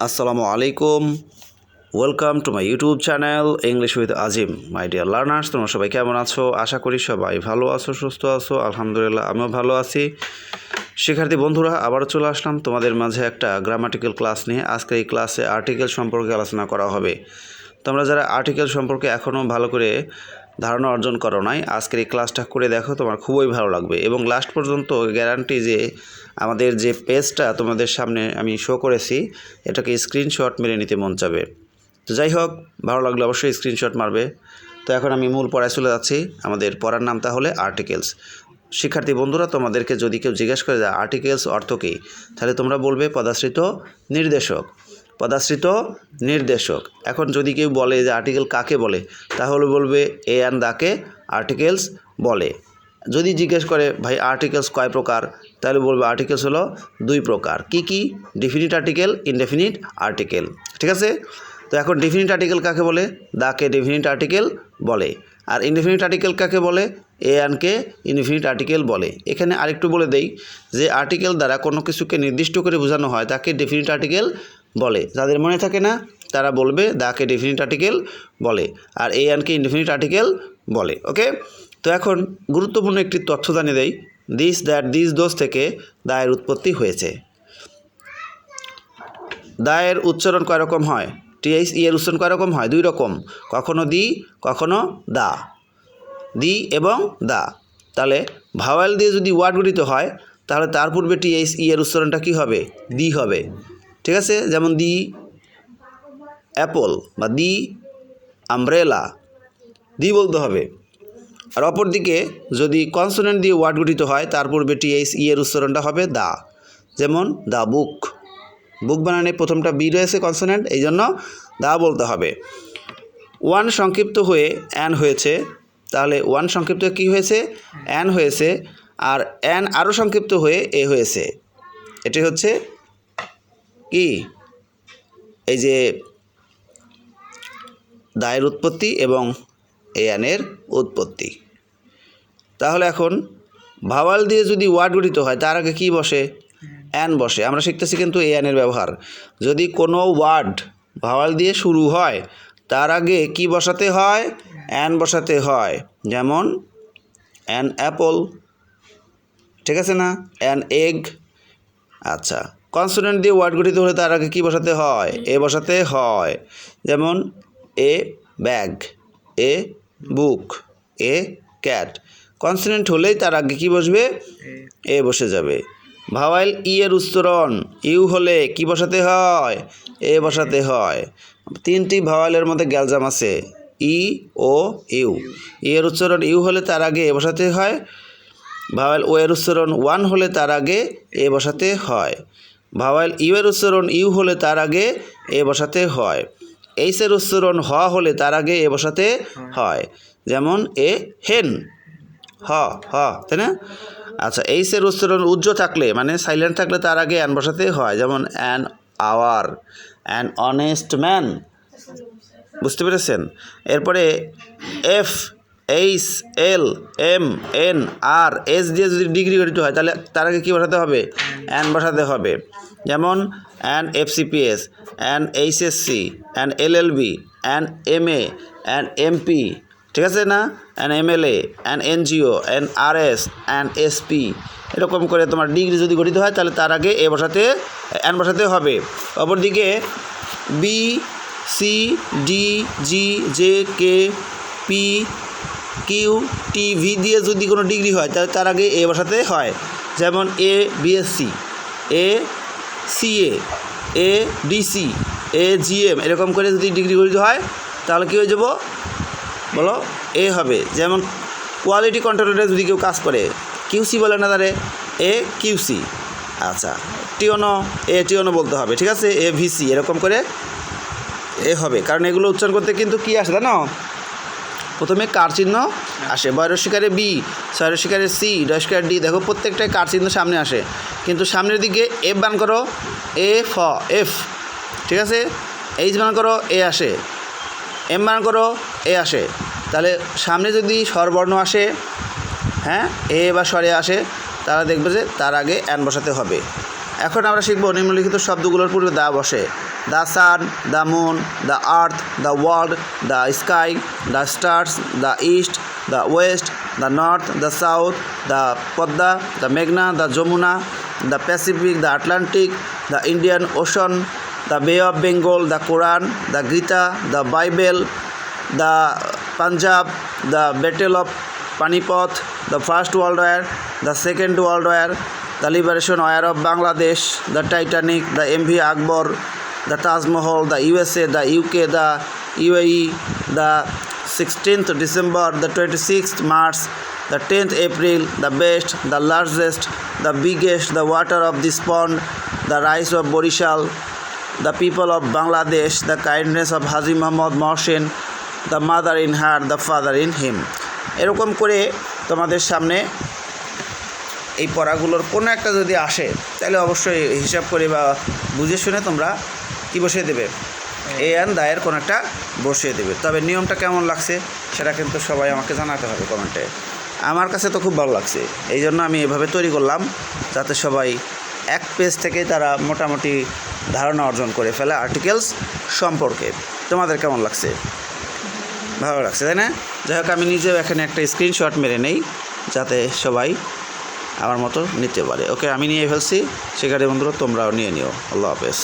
Assalamu alaikum. Welcome to my YouTube channel English with Azim. My dear learners, তোমরা সবাই কেমন আছো? আশা করি সবাই ভালো আছো, সুস্থ আছো। আলহামদুলিল্লাহ আমিও ভালো আছি। শিক্ষার্থী বন্ধুরা, আবারও চলে আসলাম তোমাদের মাঝে একটা গ্রামাটিক্যাল ক্লাস নিয়ে। আজকে এই ক্লাসে আর্টিকেল সম্পর্কে আলোচনা করা হবে। তোমরা যারা আর্টিকেল সম্পর্কে এখনও ভালো করে ধারণা অর্জন করো নাই, আজকের এই ক্লাসটা করে দেখো, তোমার খুবই ভালো লাগবে এবং লাস্ট পর্যন্ত গ্যারান্টি যে আমাদের যে পেজটা তোমাদের সামনে আমি শো করেছি এটাকে স্ক্রিনশট মেরে নিতে মন চাবে। তো যাই হোক, ভালো লাগলে অবশ্যই স্ক্রিনশট মারবে। তো এখন আমি মূল পড়ায় চলে যাচ্ছি। আমাদের পড়ার নাম তাহলে আর্টিকেলস। শিক্ষার্থী বন্ধুরা, তোমাদেরকে যদি কেউ জিজ্ঞেস করে যে আর্টিকেলস অর্থ কী, তাহলে তোমরা বলবে পদাশ্রিত নির্দেশক। পদাশ্রিত নির্দেশক। এখন যদি কেউ বলে যে আর্টিকেল কাকে বলে, তাহলে বলবে এ অ্যান্ড দাকে আর্টিকেলস বলে। যদি জিজ্ঞেস করে ভাই আর্টিকেলস কয় প্রকার, তাহলে বলবে আর্টিকেলস হলো দুই প্রকার। কি কি? Definite article, indefinite article. ঠিক আছে? তো এখন ডেফিনিট আর্টিকেল কাকে বলে? দাকে ডেফিনিট আর্টিকেল বলে। আর ইনডেফিনিট আর্টিকেল কাকে বলে? এ অ্যান্ডকে ইনডেফিনিট আর্টিকেল বলে। এখানে আরেকটু বলে দেই যে আর্টিকেল দ্বারা কোনো কিছুকে নির্দিষ্ট করে বোঝানো হয় তাকে ডেফিনিট আর্টিকেল বলে। যাদের মনে থাকে না তারা বলবে দাকে ডেফিনিট আর্টিকেল বলে, আর এ অ্যান্ডকে ইনডেফিনিট আর্টিকেল বলে। ওকে, তো এখন গুরুত্বপূর্ণ একটি তথ্য জানিয়ে দেই। দিস, দ্যাট, দিস, দোজ থেকে দায়ের উৎপত্তি হয়েছে। দায়ের উচ্চারণ কয় রকম হয়? টিএইচ ই এর উচ্চারণ কয় রকম হয়? দুই রকম। কখনো দি, কখনো দা। দি এবং দা। তাহলে ভাওয়াল দিয়ে যদি ওয়ার্ড গঠিত হয় তাহলে তার পূর্বে টিএইচ ই এর উচ্চারণটা কী হবে? দি হবে। ঠিক আছে? যেমন দি অ্যাপল বা দি আমব্রেলা, দি বলতে হবে। আর অপরদিকে যদি কনসোনেন্ট দিয়ে ওয়ার্ড গঠিত হয় তার পূর্বে টিএইচ ই এর উচ্চারণটা হবে দা। যেমন দা বুক। বুক বানানে প্রথমটা বি রয়েছে কনসোনেন্ট, এই জন্য দা বলতে হবে। ওয়ান সংক্ষিপ্ত হয়ে অ্যান হয়েছে, তাহলে ওয়ান সংক্ষিপ্ত কী হয়েছে? অ্যান হয়েছে। আর অ্যান আরও সংক্ষিপ্ত হয়ে এ হয়েছে। এটি হচ্ছে কি? এই যে দায়ের উৎপত্তি এবং এ অ্যানের উৎপত্তি। তাহলে এখন ভাওয়াল দিয়ে যদি ওয়ার্ড গঠিত হয় তার আগে কী বসে? অ্যান বসে। আমরা শিখতেছি কিন্তু এ অ্যানের ব্যবহার। যদি কোনো ওয়ার্ড ভাওয়াল দিয়ে শুরু হয় তার আগে কি বসাতে হয়? অ্যান বসাতে হয়। যেমন অ্যান অ্যাপল। ঠিক আছে না? An egg. আচ্ছা, কনসোনেন্ট দিয়ে ওয়ার্ড গঠিত হলে তার আগে কি বসাতে হয়? এ বসাতে হয়। যেমন a bag, a book, a cat. Consonant হলেই তার আগে কি বসবে? এ বসে যাবে। ভাওয়াল ই এর উচ্চারণ ইউ হলে কি বসাতে হয়? এ বসাতে হয়। তিনটি ভাওয়ালের মধ্যে গ্যালজাম আছে, ই, ও, ইউ। ই এর উচ্চারণ ইউ হলে তার আগে এ বসাতে হয়। ভাওয়াল ও এর উচ্চারণ ওয়ান হলে তার আগে এ বসাতে হয়। ভাওয়াল ইউ এর উচ্চারণ ইউ হলে তার আগে এ বসাতে হয়। এইচ এর উচ্চারণ হ হলে তার আগে এ বসাতে হয়। যেমন এ হেন, হ হ, তাই না? আচ্ছা, এইচ এর উচ্চারণ উজ্জ্ব থাকলে মানে সাইলেন্ট থাকলে তার আগে অ্যান বসাতে হয়। যেমন an hour, an honest man. বুঝতে পেরেছেন? এরপরে F, H, L, M, N, R, S দিয়ে যদি ডিগ্রি গঠিত হয় তাহলে তার আগে কী বসাতে হবে? অ্যান বসাতে হবে। যেমন an FCPS, an HSC, an LLB, an MA, an MP. ঠিক আছে না? An MLA, an NGO, an RS, an SP. এরকম করে তোমার ডিগ্রি যদি গঠিত হয় তাহলে তার আগে এ বসাতে অ্যান বসাতে হবে। অপরদিকে বি, সি, ডি, জি, জে, কে, পি, কিউ, টি, ভি দিয়ে যদি কোনো ডিগ্রি হয় তাহলে তার আগে এ বসাতে হয়। যেমন এ বিএসসি, এ সিএ, এ ডিসি, এ জিএম। এরকম করে যদি ডিগ্রি গঠিত হয় তাহলে কী হয়ে যাব? বলো, এ হবে। যেমন কোয়ালিটি কন্ট্রোলারে যদি কেউ কাজ করে, কিউসি বলে না তারে? এ কিউসি। আচ্ছা, টিওনো, এ টিওনো বলতে হবে। ঠিক আছে? এ ভিসি, এরকম করে এ হবে। কারণ এগুলো উচ্চারণ করতে কিন্তু কী আসে জানো? প্রথমে কার চিহ্ন আসে। বয়রস্বীকারে বি, স্বরস্বীকারে সি, ডস্বীকার ডি। দেখো প্রত্যেকটাই কার চিহ্ন সামনে আসে, কিন্তু সামনের দিকে এফ বান করো, এ ফ, এফ। ঠিক আছে? এইচ বান করো, এ আসে। এম বান করো, এ আসে। তাহলে সামনে যদি স্বরবর্ণ আসে, হ্যাঁ, এ বা স্বরে আসে, তারা দেখবে যে তার আগে অ্যান বসাতে হবে। এখন আমরা শিখব নিম্নলিখিত শব্দগুলোর পূর্বে দা বসে। The sun, the moon, the earth, the world, the sky, the stars, the east, the west, the north, the south, the Padma, the মেঘনা, the Jamuna, the Pacific, the Atlantic, the Indian ocean, the bay of Bengal, the Quran, the Gita, the Bible, the Punjab, the battle of Panipat, the first world war, the second world war, the liberation war of Bangladesh, the Titanic, the MV Akbar, the Taj Mahal, the USA, the UK, the UAE, the 16th December, the 26th March, the 10th April, the best, the largest, the biggest, the water of this pond, the rice of Borishal, the people of Bangladesh, the kindness of Haji Muhammad Mohsin, the mother in her, the father in him. এরকম করে তোমাদের সামনে এই পড়াগুলোর কোনো একটা যদি আসে তাহলে অবশ্যই হিসাব করে বা বুঝে শুনে তোমরা কি বসিয়ে দেবে, এ অ্যান দায়ের কোনো একটা বসিয়ে দেবে। তবে নিয়মটা কেমন লাগছে সেটা কিন্তু সবাই আমাকে জানাতে হবে কমেন্টে। আমার কাছে তো খুব ভালো লাগছে, এই জন্য আমি এভাবে তৈরি করলাম যাতে সবাই এক পেজ থেকেই তারা মোটামুটি ধারণা অর্জন করে ফেলে আর্টিকেলস সম্পর্কে। তোমাদের কেমন লাগছে? ভালো লাগছে তাই না? যাই হোক, আমি নিজেও এখানে একটা স্ক্রিনশট মেরে নেই যাতে সবাই আমার মতো নিতে পারে। ওকে, আমি নিয়ে ফেলছি, শিক্ষার্থী বন্ধুরা তোমরাও নিয়ে নিও। আল্লাহ হাফেজ।